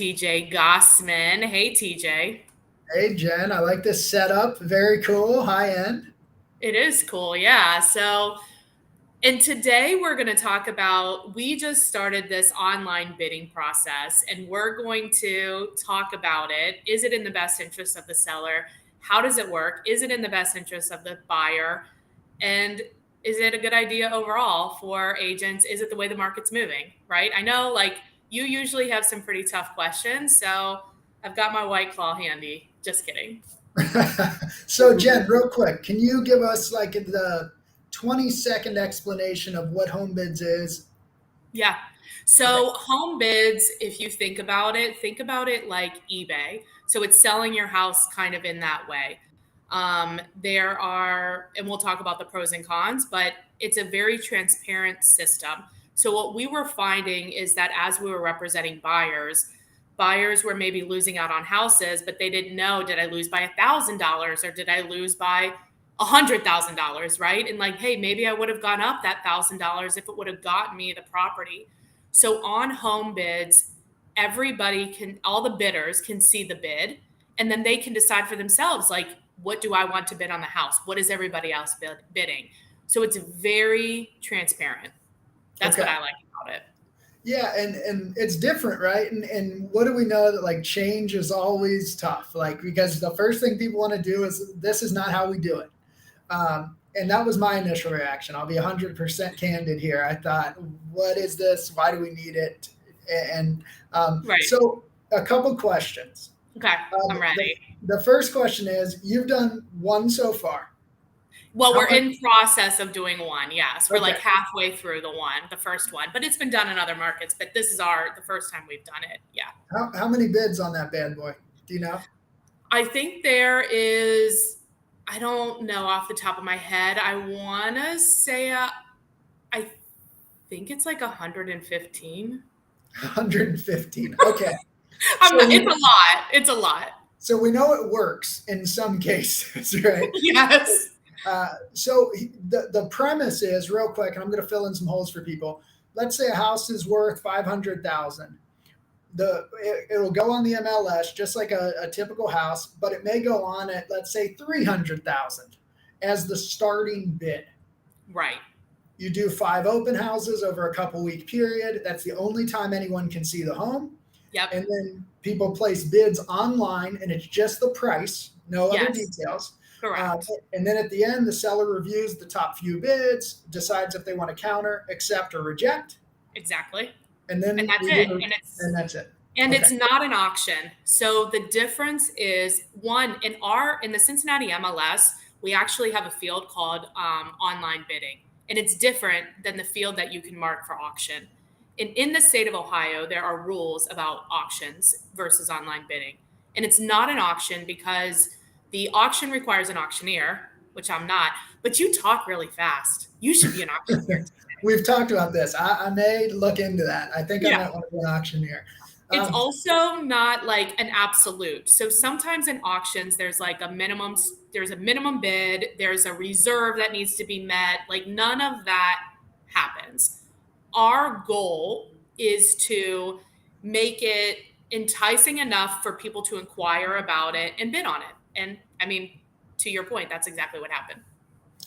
TJ Gausman. Hey, TJ. Hey Jen, I like this setup. Very cool, high end. It is cool. Yeah. And today we're going to talk about, we just started this online bidding process and we're going to talk about it. Is it in the best interest of the seller? How does it work? Is it in the best interest of the buyer? And is it a good idea overall for agents? Is it the way the market's moving? Right. I know, like, you usually have some pretty tough questions. So I've got my White Claw handy. Just kidding. So Jen, real quick, can you give us like the 20-second explanation of what home bids is? Yeah. Okay. So home bids, if you think about it like eBay. So it's selling your house kind of in that way. There are, and we'll talk about the pros and cons, but it's a very transparent system. So what we were finding is that as we were representing buyers, buyers were maybe losing out on houses, but they didn't know, did I lose by $1,000 or did I lose by $100,000, right? And like, hey, maybe I would have gone up that $1,000 if it would have gotten me the property. So on home bids, everybody can, all the bidders can see the bid, and then they can decide for themselves, like, what do I want to bid on the house? What is everybody else bidding? So it's very transparent. That's what Okay. I like about it. Yeah, and it's different, right? And what do we know that like change is always tough? Like because the first thing people want to do is this is not how we do it. And that was my initial reaction. I'll be 100% candid here. I thought, what is this? Why do we need it? And Right. so a couple questions. Okay. Um, I'm the, ready. the first question is you've done one so far. Well, How we're much? in process of doing one. Yes, we're like Okay. halfway through the first one, but it's been done in other markets. But this is the first time we've done it. Yeah, How many bids on that bad boy? Do you know? I think there is. I don't know off the top of my head. I want to say I think it's like 115. 115. Okay. I'm So not, it's we a lot. It's a lot. so we know it works in some cases, right? Yes. So the premise is real quick, and I'm going to fill in some holes for people. Let's say a house is worth 500,000. It'll go on the MLS just like a typical house, but it may go on at let's say 300,000 as the starting bid. Right. You do five open houses over a couple week period. That's the only time anyone can see the home. Yep. And then people place bids online, and it's just the price, no other Yes. details. Uh, Correct. and then at the end, the seller reviews the top few bids, decides if they want to counter, accept, or reject, Exactly. and And then that's we do, it. and that's it. And Okay. it's not an auction. So the difference is, one, in the Cincinnati MLS, we actually have a field called online bidding, and it's different than the field that you can mark for auction. And in the state of Ohio, there are rules about auctions versus online bidding, and it's not an auction because the auction requires an auctioneer, which I'm not. But you talk really fast. You should be an auctioneer. We've talked about this. I may look into that. I think I Yeah. might want to be an auctioneer. It's Um, also not like an absolute. So sometimes in auctions, there's a minimum bid, there's a reserve that needs to be met. Like none of that happens. Our goal is to make it enticing enough for people to inquire about it and bid on it. And I mean, to your point, that's exactly what happened.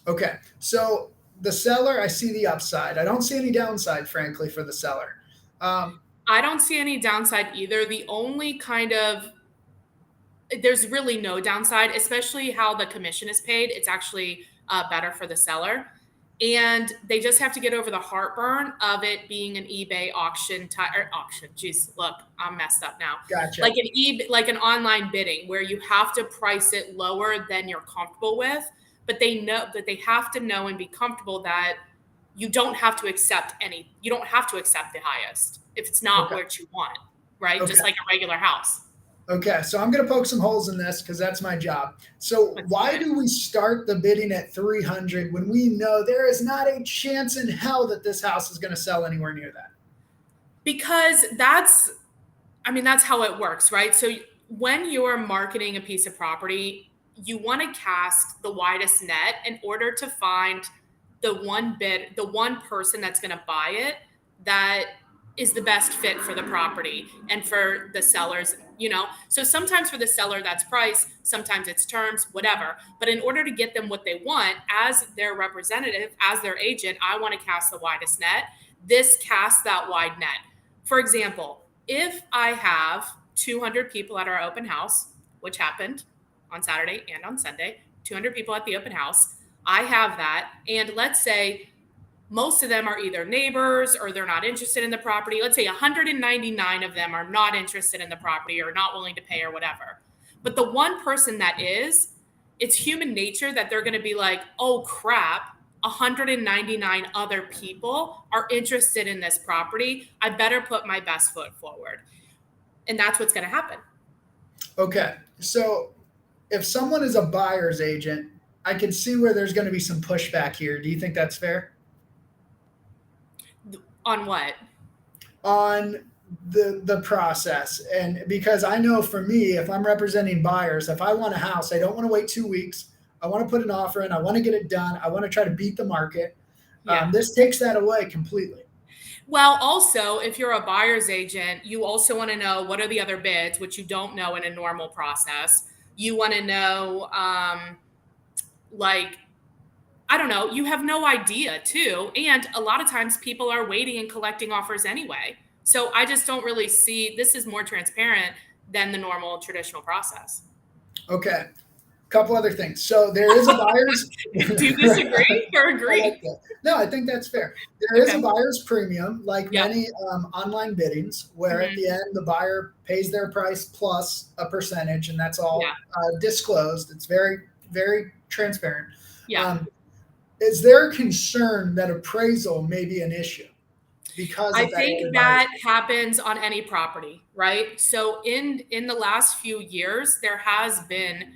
okay. So the seller, I see the upside. I don't see any downside, frankly, for the seller. Um, I don't see any downside either. The only kind of there's really no downside, especially how the commission is paid. It's actually better for the seller. And they just have to get over the heartburn of it being an eBay auction. Geez, look, I'm messed up now. gotcha. Like an online bidding where you have to price it lower than you're comfortable with, but they know that they have to know and be comfortable that you don't have to accept the highest if it's not Okay. what you want, right? Okay. Just like a regular house. Okay, so I'm going to poke some holes in this because that's my job. So, Let's do why it. do we start the bidding at 300 when we know there is not a chance in hell that this house is going to sell anywhere near that? Because that's how it works, right? So when you're marketing a piece of property, you want to cast the widest net in order to find the one person that's going to buy it that is the best fit for the property and for the sellers, So sometimes for the seller, that's price, sometimes it's terms, whatever. But in order to get them what they want, as their representative, as their agent, I want to cast the widest net. This casts that wide net. For example, if I have 200 people at our open house, which happened on Saturday and on Sunday, 200 people at the open house, I have that. And let's say most of them are either neighbors or they're not interested in the property. Let's say 199 of them are not interested in the property or not willing to pay or whatever. But the one person that is, it's human nature that they're going to be like, oh crap, 199 other people are interested in this property. I better put my best foot forward. And that's what's going to happen. Okay. So if someone is a buyer's agent, I can see where there's going to be some pushback here. Do you think that's fair? On what? On the process. And because I know for me, if I'm representing buyers, if I want a house, I don't want to wait 2 weeks. I want to put an offer in. I want to get it done. I want to try to beat the market. Yeah. This takes that away completely. Well, also, if you're a buyer's agent, you also want to know what are the other bids, which you don't know in a normal process. You want to know, I don't know, you have no idea too. And a lot of times people are waiting and collecting offers anyway. So I just don't really see, this is more transparent than the normal traditional process. Okay. Couple other things. So there is a buyer's. Do you disagree or agree? I like that. No, I think that's fair. There is a buyer's premium, like many online biddings, where at the end the buyer pays their price plus a percentage, and that's all disclosed. It's very, very transparent. Yeah. Is there a concern that appraisal may be an issue? Because I think that happens on any property, right? So in the last few years, there has been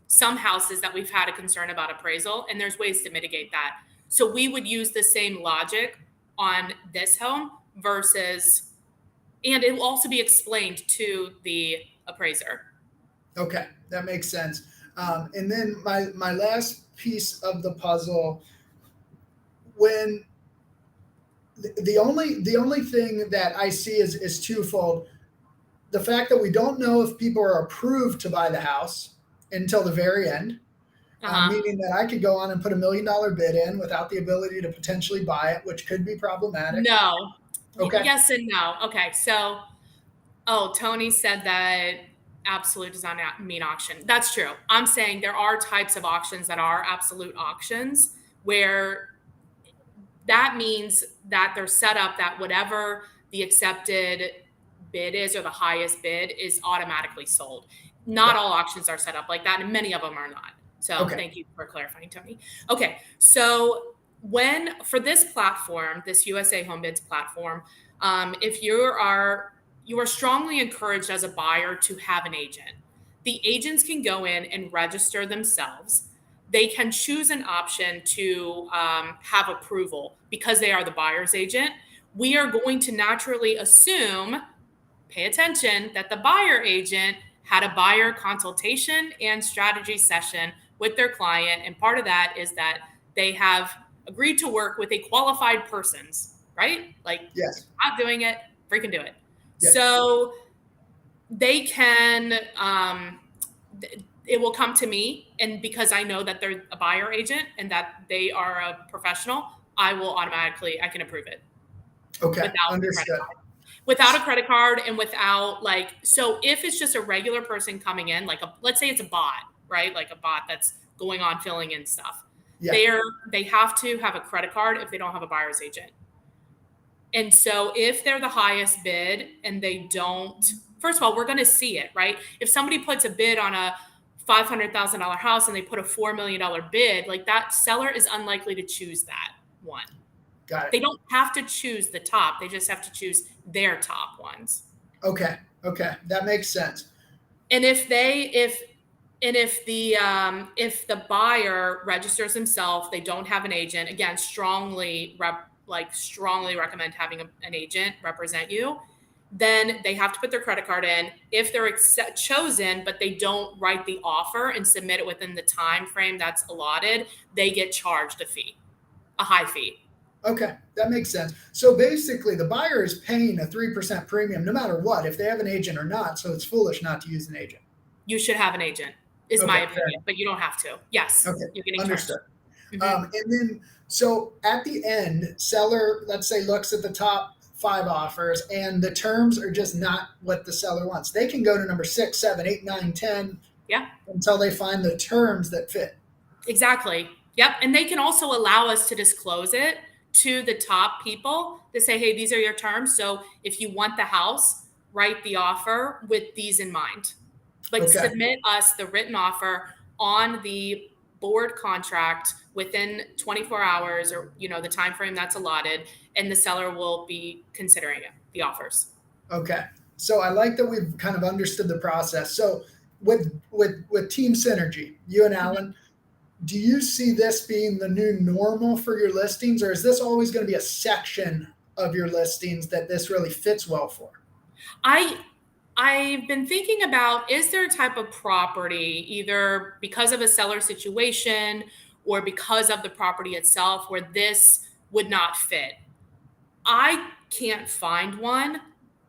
some houses that we've had a concern about appraisal, and there's ways to mitigate that. So we would use the same logic on this home versus, and it will also be explained to the appraiser. Okay, that makes sense. And then my last piece of the puzzle, when the only thing that I see is twofold. The fact that we don't know if people are approved to buy the house until the very end, meaning that I could go on and put $1 million bid in without the ability to potentially buy it, which could be problematic. No. Okay. Yes and no. Okay. So, Tony said that absolute does not mean auction. That's true. I'm saying there are types of auctions that are absolute auctions where that means that they're set up that whatever the accepted bid is or the highest bid is automatically sold. Not all auctions are set up like that, and many of them are not. So Thank you for clarifying, Tony. Okay, so for this platform, this USA Home Bids platform, if you are strongly encouraged as a buyer to have an agent. The agents can go in and register themselves. They can choose an option to have approval because they are the buyer's agent. We are going to naturally assume, pay attention, that the buyer agent had a buyer consultation and strategy session with their client. And part of that is that they have agreed to work with a qualified persons, right? Like, not doing it, freaking do it. Yes. So they can, it will come to me, and because I know that they're a buyer agent and that they are a professional, I can approve it. Okay, understood. Without a credit card and without so if it's just a regular person coming in, let's say it's a bot, right? Like a bot that's going on filling in stuff. Yeah. They have to have a credit card if they don't have a buyer's agent. And so if they're the highest bid and they don't, first of all, we're going to see it, right? If somebody puts a bid on a $500,000 house and they put a $4 million bid, that seller is unlikely to choose that one. Got it. They don't have to choose the top. They just have to choose their top ones. Okay. That makes sense. And if the buyer registers himself, they don't have an agent, again, strongly recommend having an agent represent you, then they have to put their credit card in. If they're chosen, but they don't write the offer and submit it within the time frame that's allotted, they get charged a high fee. Okay, that makes sense. So basically, the buyer is paying a 3% premium no matter what, if they have an agent or not. So it's foolish not to use an agent. You should have an agent, is my Okay, fair opinion, enough. but you don't have to. Yes, Okay, you're getting terms. understood. Hmm. And then, so at the end, seller, let's say, looks at the top five offers, and the terms are just not what the seller wants. They can go to number 6, 7, 8, 9, 10 Yeah, until they find the terms that fit. exactly. Yep. And they can also allow us to disclose it to the top people to say, hey, these are your terms. So if you want the house, write the offer with these in mind. But Okay. submit us the written offer on the board contract within 24 hours, or the time frame that's allotted, and the seller will be considering it, the offers. Okay. So I like that we've kind of understood the process. So with team synergy, you and Mhm. Alan, do you see this being the new normal for your listings, or is this always going to be a section of your listings that this really fits well for? I I've been thinking about, is there a type of property, either because of a seller situation or because of the property itself, where this would not fit? I can't find one.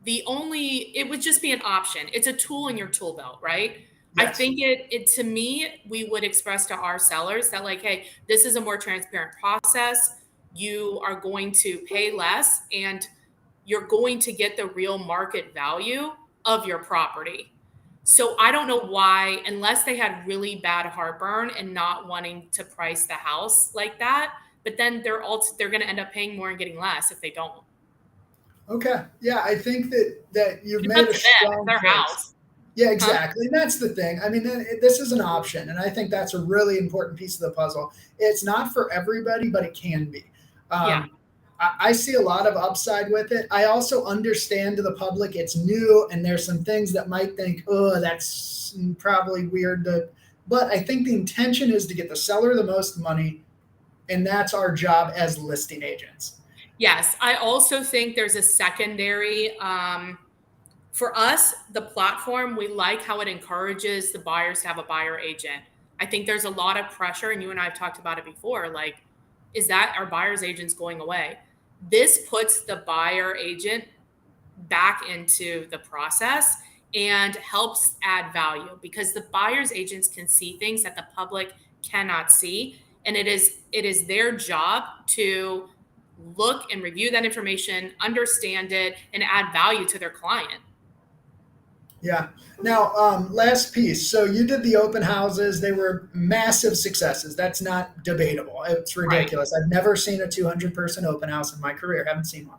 It would just be an option. It's a tool in your tool belt, right? I Yes. think it to me, we would express to our sellers that, like, hey, this is a more transparent process. You are going to pay less and you're going to get the real market value of your property. So I don't know why, unless they had really bad heartburn and not wanting to price the house like that, but then they're going to end up paying more and getting less if they don't. Okay. Yeah, I think that you've It's made up a to them. It's strong their case. house. Yeah, Huh? exactly. And that's the thing. I mean, this is an option, and I think that's a really important piece of the puzzle. It's not for everybody, but it can be. Yeah. I see a lot of upside with it. I also understand to the public it's new, and there's some things that might think, oh, that's probably weird. But I think the intention is to get the seller the most money, and that's our job as listing agents. Yes. I also think there's a secondary, for us, the platform, we like how it encourages the buyers to have a buyer agent. I think there's a lot of pressure, and you and I have talked about it before. Like, is that our buyer's agents going away? This puts the buyer agent back into the process and helps add value, because the buyer's agents can see things that the public cannot see, and it is their job to look and review that information, understand it, and add value to their client. Yeah. Now, last piece. So you did the open houses. They were massive successes. That's not debatable. It's Right. ridiculous. I've never seen a 200-person open house in my career. Haven't seen one.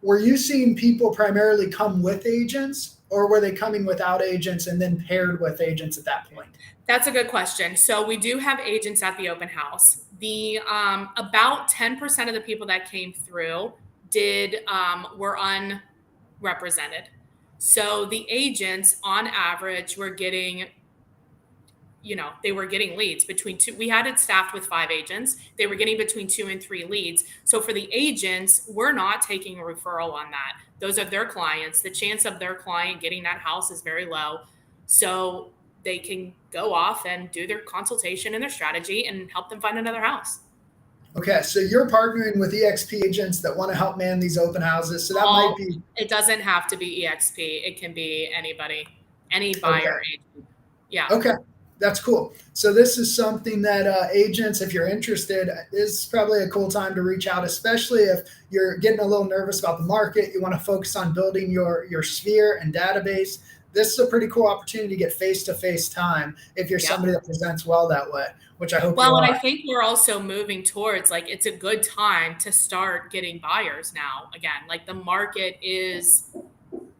Were you seeing people primarily come with agents, or were they coming without agents and then paired with agents at that point? That's a good question. So we do have agents at the open house. The about 10% of the people that came through did were unrepresented. So the agents, on average, were getting, they were getting leads between two. We had it staffed with 5 agents. They were getting between 2 and 3 leads. So for the agents, we're not taking a referral on that. Those are their clients. The chance of their client getting that house is very low. So they can go off and do their consultation and their strategy and help them find another house. Okay, so you're partnering with EXP agents that want to help man these open houses. So that might All be It doesn't have to be EXP. It can be anybody, any buyer okay. agent. Yeah. Okay, that's cool. So this is something that agents, if you're interested, is probably a cool time to reach out, especially if you're getting a little nervous about the market. You want to focus on building your sphere and database. This is a pretty cool opportunity to get face-to-face time if you're Yep. somebody that presents well that way, which I hope you Well, and I are. think we're also moving towards, like, it's a good time to start getting buyers now again. Like, the market is,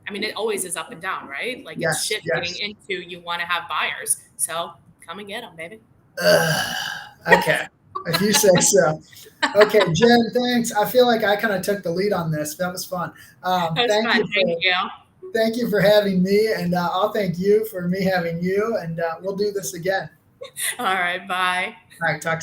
I mean, it always is up and down, right? Like, it's Yes, shifting yes. into you want to have buyers. So come and get them, baby. Ugh, okay, if you say so. Okay, Jen, thanks. I feel like I kind of took the lead on this. That was fun. That was Thank fun. you Thank you. thank you for having me, and I'll thank you for me having you, and we'll do this again. All right. Bye. All right, talk soon.